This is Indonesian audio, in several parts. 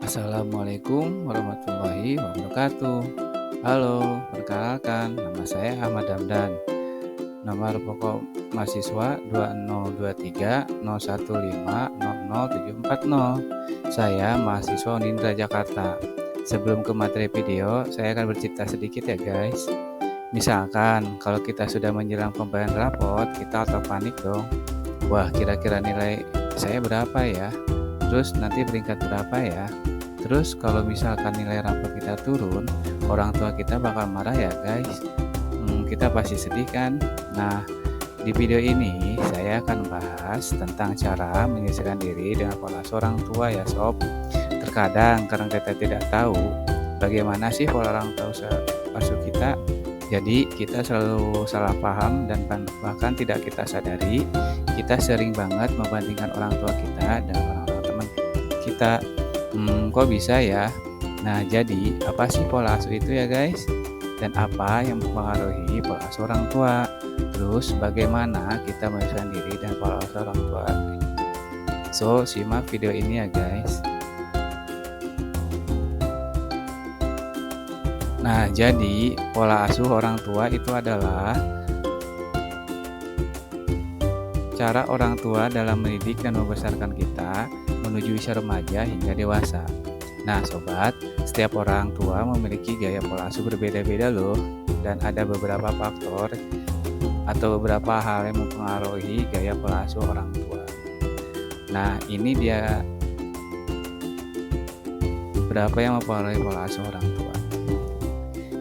Assalamualaikum warahmatullahi wabarakatuh. Halo, perkenalkan nama saya Ahmad Damdan. Nomor pokok mahasiswa 202301500740. Saya mahasiswa Unindra Jakarta. Sebelum ke materi video, saya akan bercerita sedikit ya guys. Misalkan kalau kita sudah menjelang pembayaran rapot, kita auto panik dong. Wah, kira-kira nilai saya berapa ya? Terus nanti peringkat berapa ya? Terus kalau misalkan nilai rapor kita turun, orang tua kita bakal marah ya guys. Kita pasti sedih kan? Nah, di video ini saya akan bahas tentang cara menyesuaikan diri dengan pola asuh orang tua ya sob. Terkadang karena kita tidak tahu bagaimana sih pola orang tua asuh kita, jadi kita selalu salah paham dan bahkan tidak kita sadari kita sering banget membandingkan orang tua kita dengan orang-orang teman kita. Kok bisa ya? Nah, jadi apa sih pola asuh itu ya guys? Dan apa yang mempengaruhi pola asuh orang tua? Terus bagaimana kita menyesuaikan diri dan pola asuh orang tua? So, simak video ini ya guys. Nah, jadi pola asuh orang tua itu adalah cara orang tua dalam mendidik dan membesarkan kita menuju usia remaja hingga dewasa. Nah sobat, setiap orang tua memiliki gaya pola asuh berbeda-beda loh. Dan ada beberapa faktor atau beberapa hal yang mempengaruhi gaya pola asuh orang tua. Nah ini dia berapa yang mempengaruhi pola asuh orang tua.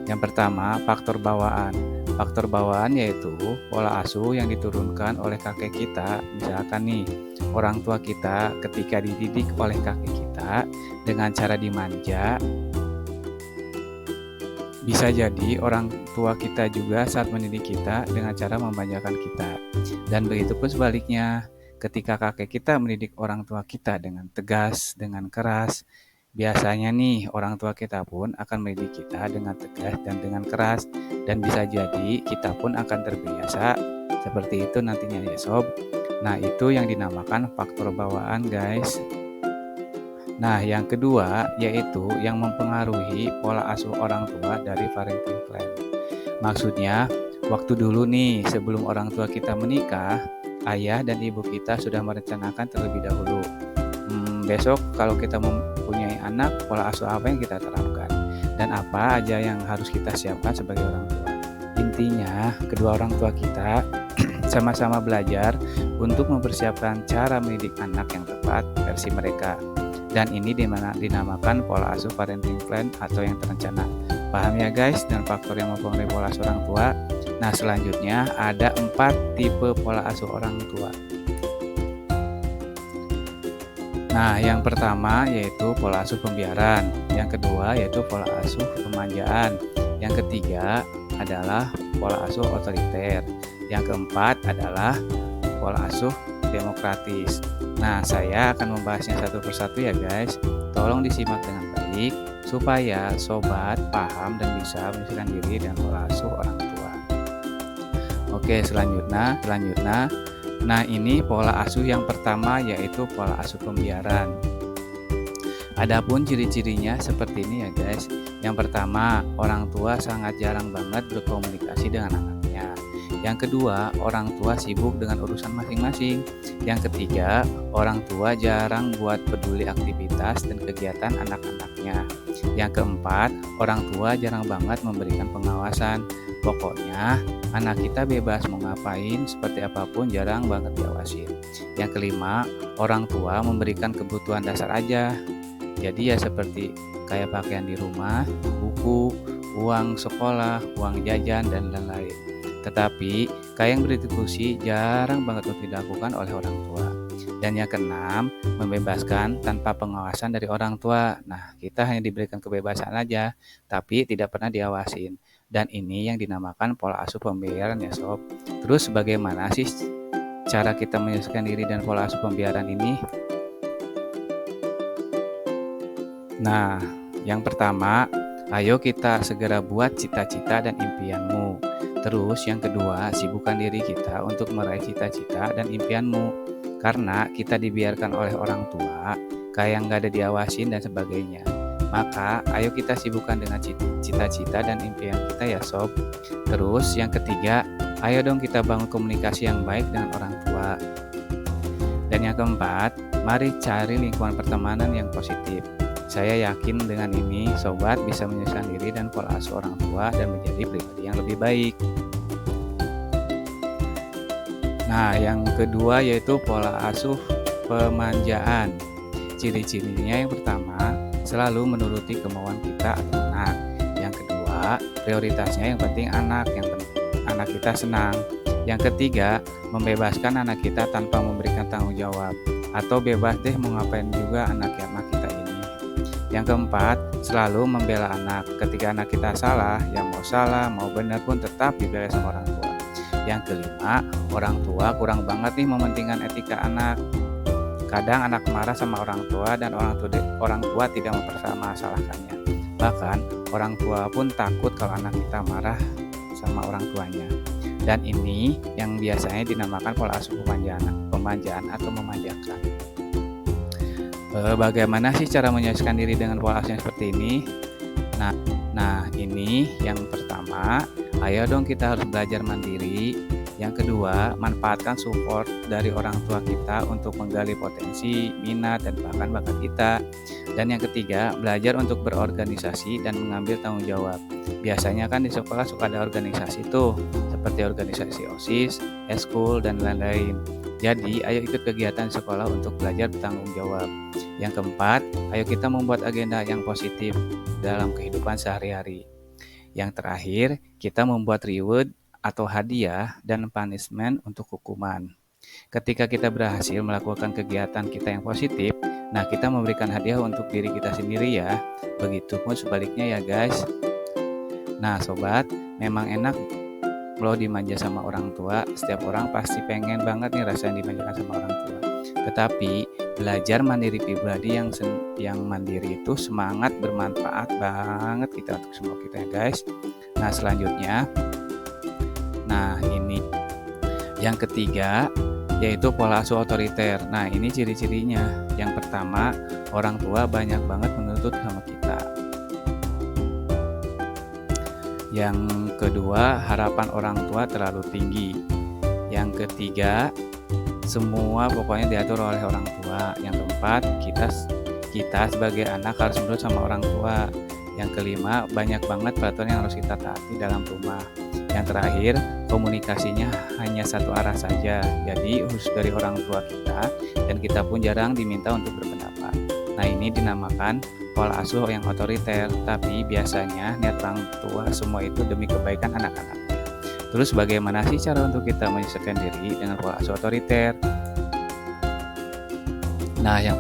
Yang pertama, faktor bawaan. Faktor bawaan yaitu pola asuh yang diturunkan oleh kakek kita. Misalkan nih, orang tua kita ketika dididik oleh kakek kita dengan cara dimanja, bisa jadi orang tua kita juga saat mendidik kita dengan cara memanjakan kita. Dan begitu pun sebaliknya, ketika kakek kita mendidik orang tua kita dengan tegas, dengan keras, biasanya nih orang tua kita pun akan mendidik kita dengan tegas dan dengan keras, dan bisa jadi kita pun akan terbiasa seperti itu nantinya ya sob. Nah itu yang dinamakan faktor bawaan guys. Nah yang kedua yaitu yang mempengaruhi pola asuh orang tua dari parenting plan. Maksudnya waktu dulu nih sebelum orang tua kita menikah, ayah dan ibu kita sudah merencanakan terlebih dahulu. Besok kalau kita mempunyai anak, pola asuh apa yang kita terapkan dan apa aja yang harus kita siapkan sebagai orang tua. Intinya kedua orang tua kita sama-sama belajar untuk mempersiapkan cara mendidik anak yang tepat versi mereka. Dan ini dinamakan pola asuh parenting plan atau yang terencana. Paham ya guys dan faktor yang mempengaruhi pola asuh orang tua. Nah selanjutnya ada 4 tipe pola asuh orang tua. Nah, yang pertama yaitu pola asuh pembiaran, yang kedua yaitu pola asuh pemanjaan, yang ketiga adalah pola asuh otoriter, yang keempat adalah pola asuh demokratis. Nah, saya akan membahasnya satu persatu ya guys. Tolong disimak dengan baik supaya sobat paham dan bisa menyesuaikan diri dengan pola asuh orang tua. Oke, selanjutnya. Nah ini pola asuh yang pertama yaitu pola asuh pembiaran. Adapun ciri-cirinya seperti ini ya guys. Yang pertama, orang tua sangat jarang banget berkomunikasi dengan anaknya. Yang kedua, orang tua sibuk dengan urusan masing-masing. Yang ketiga, orang tua jarang buat peduli aktivitas dan kegiatan anak-anaknya. Yang keempat, orang tua jarang banget memberikan pengawasan. Pokoknya anak kita bebas mau ngapain seperti apapun jarang banget diawasin. Yang kelima, orang tua memberikan kebutuhan dasar aja. Jadi ya seperti kayak pakaian di rumah, buku, uang sekolah, uang jajan dan lain-lain. Tetapi kayak yang berdiskusi jarang banget untuk dilakukan oleh orang tua. Dan yang keenam, membebaskan tanpa pengawasan dari orang tua. Nah, kita hanya diberikan kebebasan aja, tapi tidak pernah diawasin. Dan ini yang dinamakan pola asuh pembiaran ya sob. Terus bagaimana sih cara kita menyesuaikan diri dan pola asuh pembiaran ini? Nah, yang pertama, ayo kita segera buat cita-cita dan impianmu. Terus yang kedua, sibukkan diri kita untuk meraih cita-cita dan impianmu. Karena kita dibiarkan oleh orang tua, kayak nggak ada diawasin dan sebagainya. Maka ayo kita sibukkan dengan cita-cita dan impian kita ya sob. Terus yang ketiga, ayo dong kita bangun komunikasi yang baik dengan orang tua. Dan yang keempat, mari cari lingkungan pertemanan yang positif. Saya yakin dengan ini sobat bisa menyesuaikan diri dan pola asuh orang tua dan menjadi pribadi yang lebih baik. Nah, yang kedua yaitu pola asuh pemanjaan. Ciri-cirinya yang pertama, selalu menuruti kemauan kita atau anak. Yang kedua, prioritasnya yang penting anak kita senang. Yang ketiga, membebaskan anak kita tanpa memberikan tanggung jawab, atau bebas deh mau ngapain juga anak kita ini. Yang keempat, selalu membela anak. Ketika anak kita salah mau benar pun tetap dibela sama orang tua. Yang kelima, orang tua kurang banget nih mementingkan etika anak. Kadang anak marah sama orang tua dan orang tua tidak mempermasalahkannya. Bahkan orang tua pun takut kalau anak kita marah sama orang tuanya. Dan ini yang biasanya dinamakan pola asuh pemanjaan atau memanjakan. Bagaimana sih cara menyesuaikan diri dengan pola asuh yang seperti ini? Nah, ini yang pertama, ayo dong kita harus belajar mandiri. Yang kedua, manfaatkan support dari orang tua kita untuk menggali potensi, minat, dan bahkan bakat kita. Dan yang ketiga, belajar untuk berorganisasi dan mengambil tanggung jawab. Biasanya kan di sekolah suka ada organisasi tuh, seperti organisasi OSIS, eskul, dan lain-lain. Jadi, ayo ikut kegiatan di sekolah untuk belajar bertanggung jawab. Yang keempat, ayo kita membuat agenda yang positif dalam kehidupan sehari-hari. Yang terakhir, kita membuat reward atau hadiah dan punishment untuk hukuman. Ketika kita berhasil melakukan kegiatan kita yang positif, nah kita memberikan hadiah untuk diri kita sendiri ya. Begitupun sebaliknya ya guys. Nah sobat, memang enak loh dimanja sama orang tua. Setiap orang pasti pengen banget nih rasanya dimanjakan sama orang tua. Tetapi belajar mandiri pribadi yang mandiri itu semangat bermanfaat banget kita untuk semua kita ya guys. Nah selanjutnya, ini yang ketiga yaitu pola asuh otoriter. Nah ini ciri-cirinya. Yang pertama, orang tua banyak banget menuntut sama kita. Yang kedua, harapan orang tua terlalu tinggi. Yang ketiga, semua pokoknya diatur oleh orang tua. Yang keempat, kita sebagai anak harus menurut sama orang tua. Yang kelima, banyak banget peraturan yang harus kita taati dalam rumah. Yang terakhir, komunikasinya hanya satu arah saja. Jadi khusus dari orang tua kita, dan kita pun jarang diminta untuk berpendapat. Nah ini dinamakan pola asuh yang otoriter. Tapi biasanya niat orang tua semua itu demi kebaikan anak-anaknya. Terus bagaimana sih cara untuk kita menyesuaikan diri dengan pola asuh otoriter? Nah yang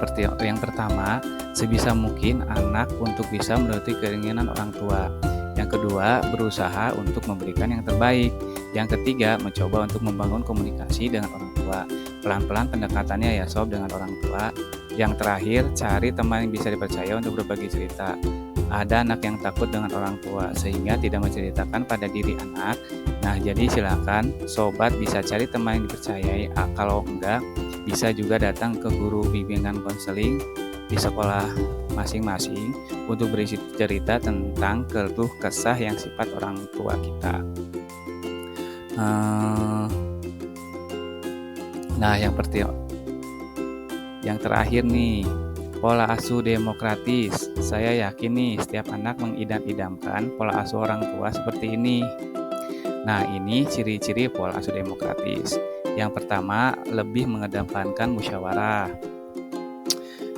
pertama, sebisa mungkin anak untuk bisa menuruti keinginan orang tua. Yang kedua, berusaha untuk memberikan yang terbaik. Yang ketiga, mencoba untuk membangun komunikasi dengan orang tua. Pelan-pelan pendekatannya ya sob dengan orang tua. Yang terakhir, cari teman yang bisa dipercaya untuk berbagi cerita. Ada anak yang takut dengan orang tua sehingga tidak menceritakan pada diri anak. Nah, jadi silakan sobat bisa cari teman yang dipercayai. Kalau enggak, bisa juga datang ke guru bimbingan konseling di sekolah masing-masing untuk berisi cerita tentang keluh kesah yang sifat orang tua kita. Nah, yang terakhir nih, pola asuh demokratis. Saya yakin nih setiap anak mengidam-idamkan pola asuh orang tua seperti ini. Nah, ini ciri-ciri pola asuh demokratis. Yang pertama, lebih mengedepankan musyawarah.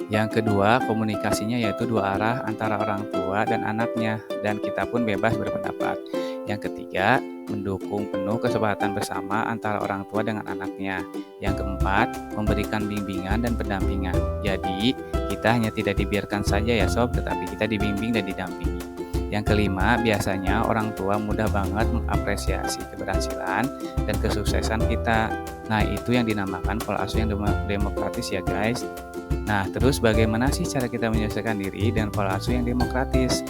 Yang kedua, komunikasinya yaitu dua arah antara orang tua dan anaknya, dan kita pun bebas berpendapat. Yang ketiga, mendukung penuh kesepakatan bersama antara orang tua dengan anaknya. Yang keempat, memberikan bimbingan dan pendampingan. Jadi, kita hanya tidak dibiarkan saja ya sob, tetapi kita dibimbing dan didampingi. Yang kelima, biasanya orang tua mudah banget mengapresiasi keberhasilan dan kesuksesan kita. Nah, itu yang dinamakan pola asuh yang demokratis ya guys. Nah, terus bagaimana sih cara kita menyelesaikan diri dengan pola asuh yang demokratis?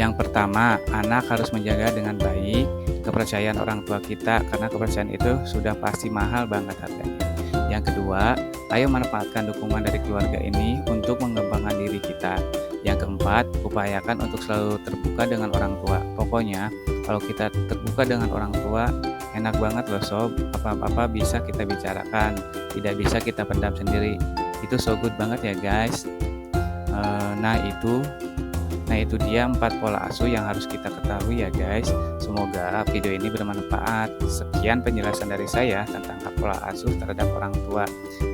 Yang pertama, anak harus menjaga dengan baik kepercayaan orang tua kita, karena kepercayaan itu sudah pasti mahal banget harganya. Yang kedua, Ayo manfaatkan dukungan dari keluarga ini untuk mengembangkan diri kita. Yang keempat, upayakan untuk selalu terbuka dengan orang tua. Pokoknya, kalau kita terbuka dengan orang tua, enak banget loh sob. Apa-apa bisa kita bicarakan, tidak bisa kita pendam sendiri. Itu so good banget ya guys. Nah itu dia 4 pola asuh yang harus kita ketahui ya guys. Semoga video ini bermanfaat. Sekian penjelasan dari saya tentang hak pola asuh terhadap orang tua.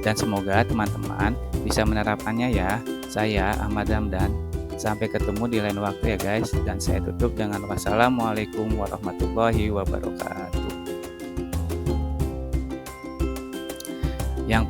Dan semoga teman-teman bisa menerapkannya ya. Saya Ahmad Ramdan. Sampai ketemu di lain waktu ya guys. Dan saya tutup dengan wassalamualaikum warahmatullahi wabarakatuh. Yang